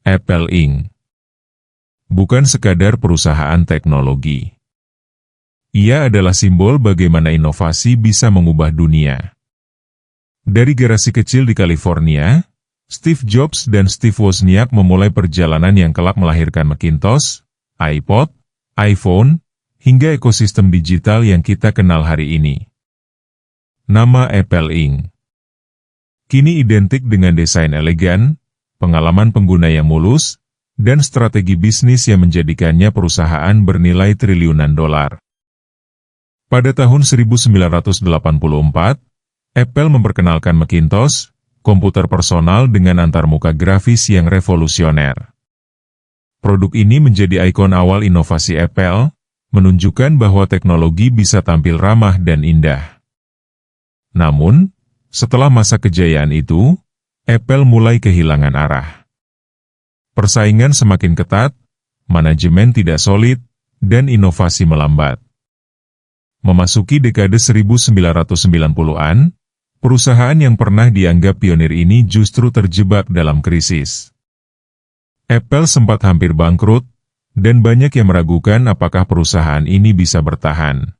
Apple Inc. bukan sekadar perusahaan teknologi. Ia adalah simbol bagaimana inovasi bisa mengubah dunia. Dari garasi kecil di California, Steve Jobs dan Steve Wozniak memulai perjalanan yang kelak melahirkan Macintosh, iPod, iPhone, hingga ekosistem digital yang kita kenal hari ini. Nama Apple Inc. kini identik dengan desain elegan, pengalaman pengguna yang mulus, dan strategi bisnis yang menjadikannya perusahaan bernilai triliunan dolar. Pada tahun 1984, Apple memperkenalkan Macintosh, komputer personal dengan antarmuka grafis yang revolusioner. Produk ini menjadi ikon awal inovasi Apple, menunjukkan bahwa teknologi bisa tampil ramah dan indah. Namun, setelah masa kejayaan itu, Apple mulai kehilangan arah. Persaingan semakin ketat, manajemen tidak solid, dan inovasi melambat. Memasuki dekade 1990-an, perusahaan yang pernah dianggap pionir ini justru terjebak dalam krisis. Apple sempat hampir bangkrut, dan banyak yang meragukan apakah perusahaan ini bisa bertahan.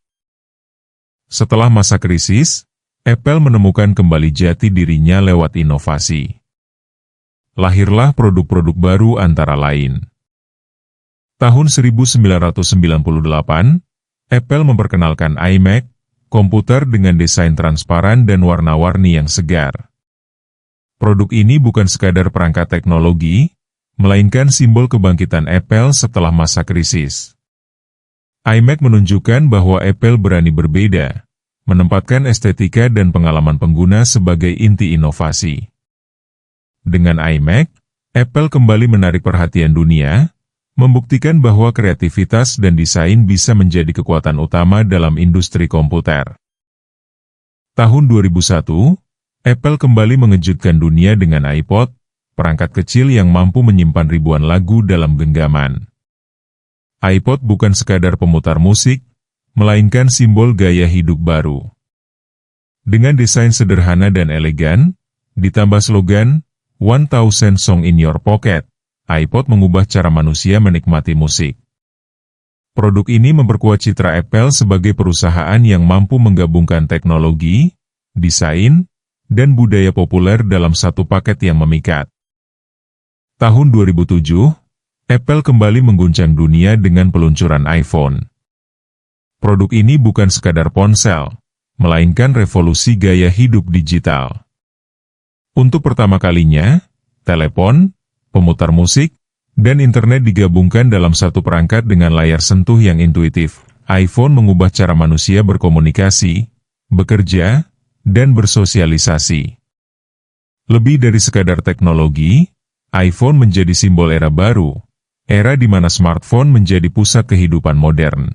Setelah masa krisis, Apple menemukan kembali jati dirinya lewat inovasi. Lahirlah produk-produk baru antara lain. Tahun 1998, Apple memperkenalkan iMac, komputer dengan desain transparan dan warna-warni yang segar. Produk ini bukan sekadar perangkat teknologi, melainkan simbol kebangkitan Apple setelah masa krisis. iMac menunjukkan bahwa Apple berani berbeda, menempatkan estetika dan pengalaman pengguna sebagai inti inovasi. Dengan iMac, Apple kembali menarik perhatian dunia, membuktikan bahwa kreativitas dan desain bisa menjadi kekuatan utama dalam industri komputer. Tahun 2001, Apple kembali mengejutkan dunia dengan iPod, perangkat kecil yang mampu menyimpan ribuan lagu dalam genggaman. iPod bukan sekadar pemutar musik, melainkan simbol gaya hidup baru. Dengan desain sederhana dan elegan, ditambah slogan, 1000 Song in Your Pocket, iPod mengubah cara manusia menikmati musik. Produk ini memperkuat citra Apple sebagai perusahaan yang mampu menggabungkan teknologi, desain, dan budaya populer dalam satu paket yang memikat. Tahun 2007, Apple kembali mengguncang dunia dengan peluncuran iPhone. Produk ini bukan sekadar ponsel, melainkan revolusi gaya hidup digital. Untuk pertama kalinya, telepon, pemutar musik, dan internet digabungkan dalam satu perangkat dengan layar sentuh yang intuitif. iPhone mengubah cara manusia berkomunikasi, bekerja, dan bersosialisasi. Lebih dari sekadar teknologi, iPhone menjadi simbol era baru, era di mana smartphone menjadi pusat kehidupan modern.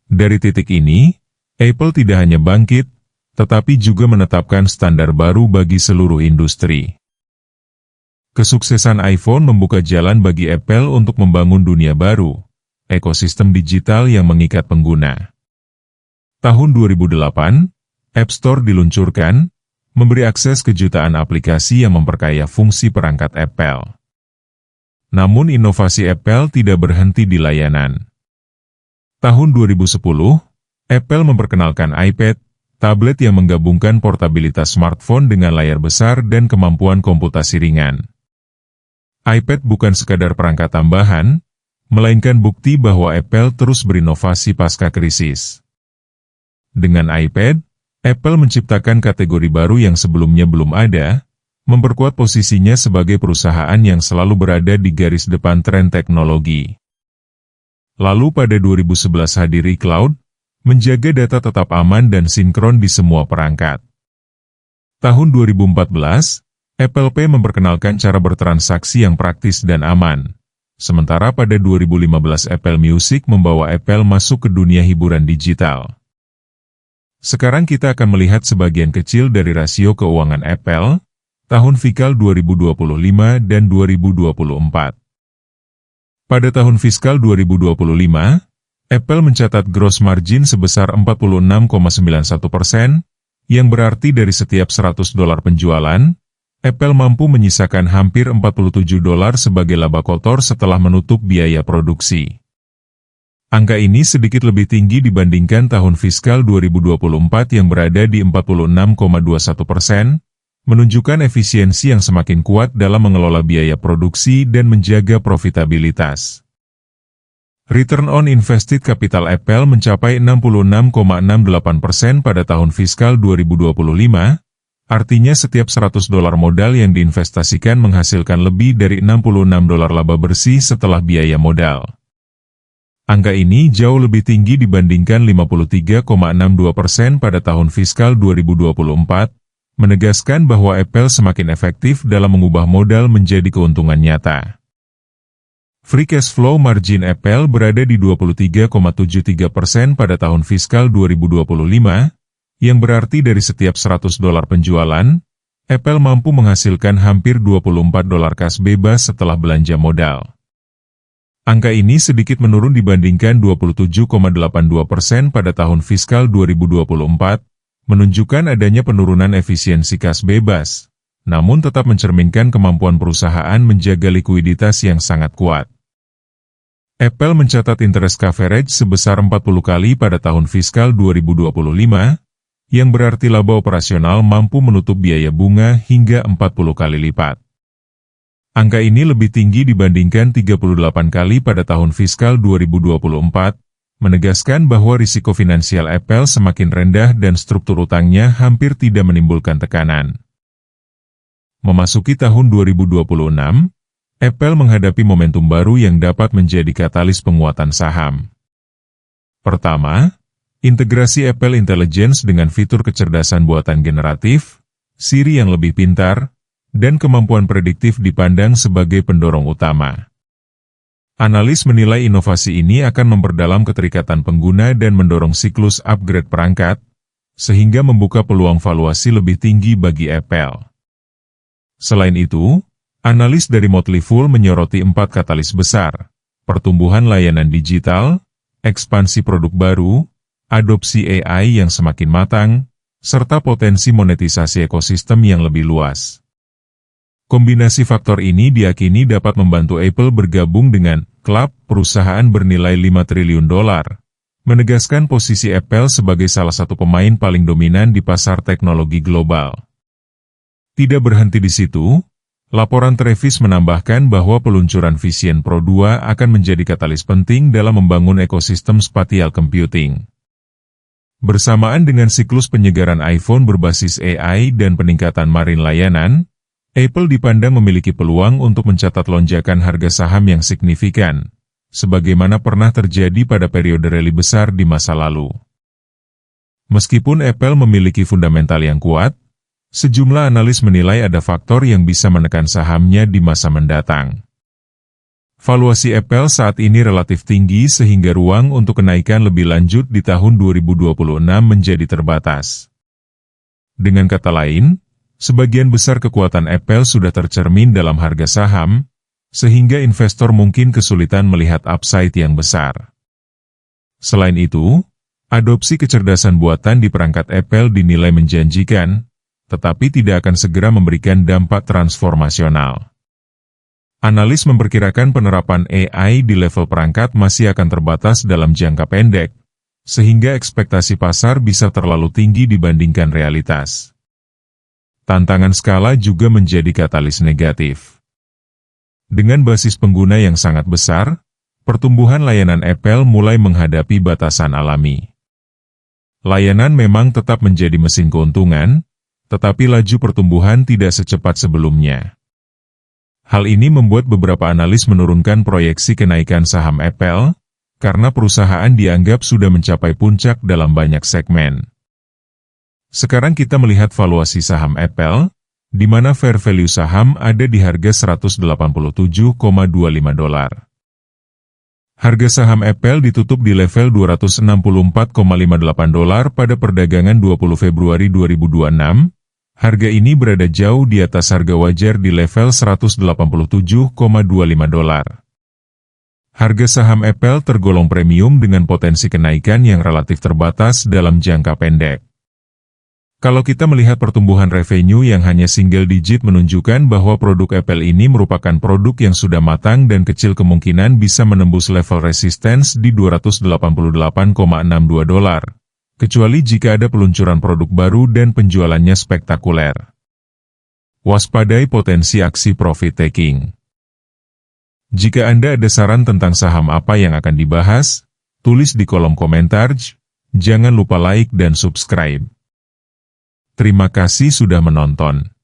Dari titik ini, Apple tidak hanya bangkit, tetapi juga menetapkan standar baru bagi seluruh industri. Kesuksesan iPhone membuka jalan bagi Apple untuk membangun dunia baru, ekosistem digital yang mengikat pengguna. Tahun 2008, App Store diluncurkan, memberi akses ke jutaan aplikasi yang memperkaya fungsi perangkat Apple. Namun inovasi Apple tidak berhenti di layanan. Tahun 2010, Apple memperkenalkan iPad, tablet yang menggabungkan portabilitas smartphone dengan layar besar dan kemampuan komputasi ringan. iPad bukan sekadar perangkat tambahan, melainkan bukti bahwa Apple terus berinovasi pasca krisis. Dengan iPad, Apple menciptakan kategori baru yang sebelumnya belum ada, memperkuat posisinya sebagai perusahaan yang selalu berada di garis depan tren teknologi. Lalu pada 2011 hadir iCloud, menjaga data tetap aman dan sinkron di semua perangkat. Tahun 2014, Apple Pay memperkenalkan cara bertransaksi yang praktis dan aman. Sementara pada 2015 Apple Music membawa Apple masuk ke dunia hiburan digital. Sekarang kita akan melihat sebagian kecil dari rasio keuangan Apple, tahun fiskal 2025 dan 2024. Pada tahun fiskal 2025, Apple mencatat gross margin sebesar 46,91%, yang berarti dari setiap $100 penjualan, Apple mampu menyisakan hampir $47 sebagai laba kotor setelah menutup biaya produksi. Angka ini sedikit lebih tinggi dibandingkan tahun fiskal 2024 yang berada di 46,21%, menunjukkan efisiensi yang semakin kuat dalam mengelola biaya produksi dan menjaga profitabilitas. Return on Invested Capital Apple mencapai 66,68% pada tahun fiskal 2025, artinya setiap $100 modal yang diinvestasikan menghasilkan lebih dari $66 laba bersih setelah biaya modal. Angka ini jauh lebih tinggi dibandingkan 53,62% pada tahun fiskal 2024, menegaskan bahwa Apple semakin efektif dalam mengubah modal menjadi keuntungan nyata. Free cash flow margin Apple berada di 23,73% pada tahun fiskal 2025, yang berarti dari setiap $100 penjualan, Apple mampu menghasilkan hampir $24 kas bebas setelah belanja modal. Angka ini sedikit menurun dibandingkan 27,82% pada tahun fiskal 2024, menunjukkan adanya penurunan efisiensi kas bebas, namun tetap mencerminkan kemampuan perusahaan menjaga likuiditas yang sangat kuat. Apple mencatat interest coverage sebesar 40 kali pada tahun fiskal 2025, yang berarti laba operasional mampu menutup biaya bunga hingga 40 kali lipat. Angka ini lebih tinggi dibandingkan 38 kali pada tahun fiskal 2024, menegaskan bahwa risiko finansial Apple semakin rendah dan struktur utangnya hampir tidak menimbulkan tekanan. Memasuki tahun 2026, Apple menghadapi momentum baru yang dapat menjadi katalis penguatan saham. Pertama, integrasi Apple Intelligence dengan fitur kecerdasan buatan generatif, Siri yang lebih pintar, dan kemampuan prediktif dipandang sebagai pendorong utama. Analis menilai inovasi ini akan memperdalam keterikatan pengguna dan mendorong siklus upgrade perangkat, sehingga membuka peluang valuasi lebih tinggi bagi Apple. Selain itu, analis dari Motley Fool menyoroti 4 katalis besar: pertumbuhan layanan digital, ekspansi produk baru, adopsi AI yang semakin matang, serta potensi monetisasi ekosistem yang lebih luas. Kombinasi faktor ini diyakini dapat membantu Apple bergabung dengan klub perusahaan bernilai $5 triliun, menegaskan posisi Apple sebagai salah satu pemain paling dominan di pasar teknologi global. Tidak berhenti di situ, laporan Travis menambahkan bahwa peluncuran Vision Pro 2 akan menjadi katalis penting dalam membangun ekosistem spatial computing. Bersamaan dengan siklus penyegaran iPhone berbasis AI dan peningkatan marine layanan, Apple dipandang memiliki peluang untuk mencatat lonjakan harga saham yang signifikan, sebagaimana pernah terjadi pada periode rally besar di masa lalu. Meskipun Apple memiliki fundamental yang kuat, sejumlah analis menilai ada faktor yang bisa menekan sahamnya di masa mendatang. Valuasi Apple saat ini relatif tinggi sehingga ruang untuk kenaikan lebih lanjut di tahun 2026 menjadi terbatas. Dengan kata lain, sebagian besar kekuatan Apple sudah tercermin dalam harga saham, sehingga investor mungkin kesulitan melihat upside yang besar. Selain itu, adopsi kecerdasan buatan di perangkat Apple dinilai menjanjikan, tetapi tidak akan segera memberikan dampak transformasional. Analis memperkirakan penerapan AI di level perangkat masih akan terbatas dalam jangka pendek, sehingga ekspektasi pasar bisa terlalu tinggi dibandingkan realitas. Tantangan skala juga menjadi katalis negatif. Dengan basis pengguna yang sangat besar, pertumbuhan layanan Apple mulai menghadapi batasan alami. Layanan memang tetap menjadi mesin keuntungan, tetapi laju pertumbuhan tidak secepat sebelumnya. Hal ini membuat beberapa analis menurunkan proyeksi kenaikan saham Apple, karena perusahaan dianggap sudah mencapai puncak dalam banyak segmen. Sekarang kita melihat valuasi saham Apple, di mana fair value saham ada di harga $187,25. Harga saham Apple ditutup di level $264,58 pada perdagangan 20 Februari 2026, harga ini berada jauh di atas harga wajar di level $187,25. Harga saham Apple tergolong premium dengan potensi kenaikan yang relatif terbatas dalam jangka pendek. Kalau kita melihat pertumbuhan revenue yang hanya single digit menunjukkan bahwa produk Apple ini merupakan produk yang sudah matang dan kecil kemungkinan bisa menembus level resistance di $288,62. Kecuali jika ada peluncuran produk baru dan penjualannya spektakuler. Waspadai potensi aksi profit taking. Jika Anda ada saran tentang saham apa yang akan dibahas, tulis di kolom komentar. Jangan lupa like dan subscribe. Terima kasih sudah menonton.